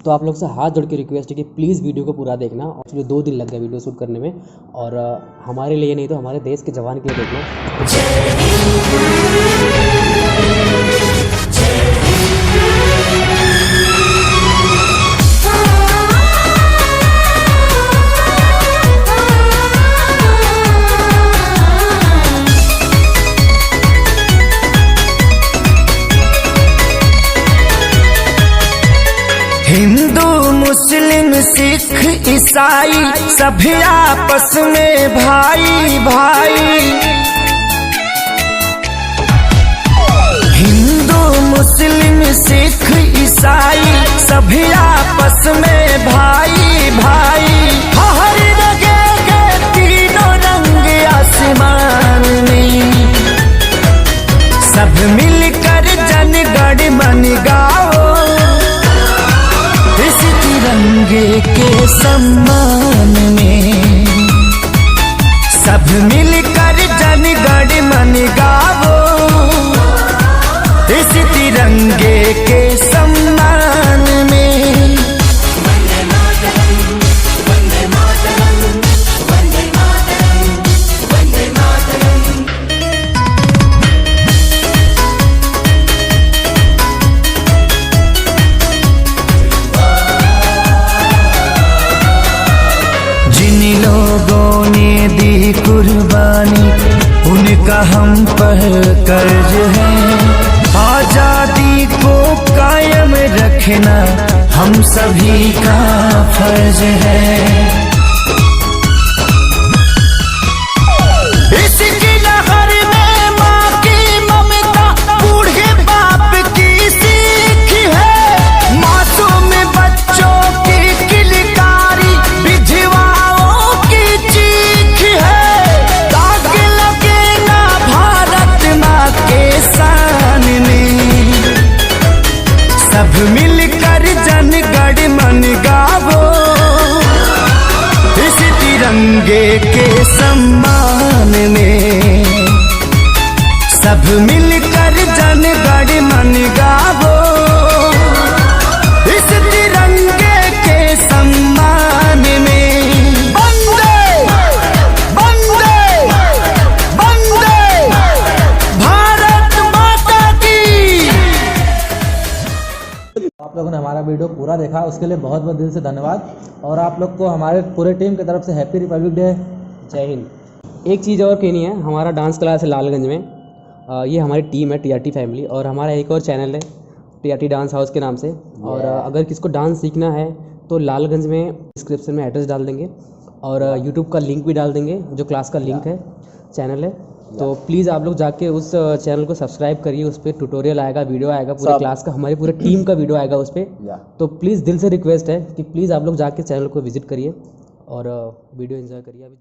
तो आप लोग से हाथ जोड़ के रिक्वेस्ट है कि प्लीज़ वीडियो को पूरा देखना। एक्चुअली 2 दिन लग गए वीडियो शूट करने में, और हमारे लिए नहीं तो हमारे देश के जवान के लिए देखना। हिंदू मुस्लिम सिख ईसाई सभी आपस में भाई भाई। हिंदू मुस्लिम सिख ईसाई सभी आपस में भाई भाई। हर जगह तीनों रंग आसमान में, सब मिलकर जन गण मन गाओ, तिरंगे के सम्मान में। सब मिलकर जन गण मन गावो, इस तिरंगे के सम्मान में। वंदे मातरम, वंदे मातरम, वंदे मातरम, वंदे मातरम। लोगों ने दी कुर्बानी, उनका हम पर कर्ज है। आजादी को कायम रखना हम सभी का फर्ज है। इसकी लहर में माँ की ममता, बूढ़े बाप की सीख है। मासूम बच्चों की किलकारी, विधवा सब मिलकर जन गण मन गावो, इस तिरंगे के सम्मान में। सब मिलकर जन गण मन गावो, इस तिरंगे के सम्मान में। वंदे वंदे वंदे भारत माता की। आप लोगों ने हमारा वीडियो पूरा देखा, उसके लिए बहुत बहुत दिल से धन्यवाद। और आप लोग को हमारे पूरे टीम की तरफ से हैप्पी रिपब्लिक डे। जय हिंद। एक चीज़ और कहनी है, हमारा डांस क्लास है लालगंज में। ये हमारी टीम है TRT फैमिली, और हमारा एक और चैनल है TRT डांस हाउस के नाम से। और अगर किसको डांस सीखना है तो लालगंज में डिस्क्रिप्शन में एड्रेस डाल देंगे, और यूट्यूब का लिंक भी डाल देंगे, जो क्लास का लिंक है, चैनल है। तो प्लीज़ आप लोग जाके उस चैनल को सब्सक्राइब करिए। उस पर ट्यूटोरियल आएगा, वीडियो आएगा पूरे क्लास का, हमारी पूरे टीम का वीडियो आएगा उस पर। तो प्लीज़ दिल से रिक्वेस्ट है कि प्लीज़ आप लोग जाके चैनल को विजिट करिए और वीडियो एंजॉय करिए।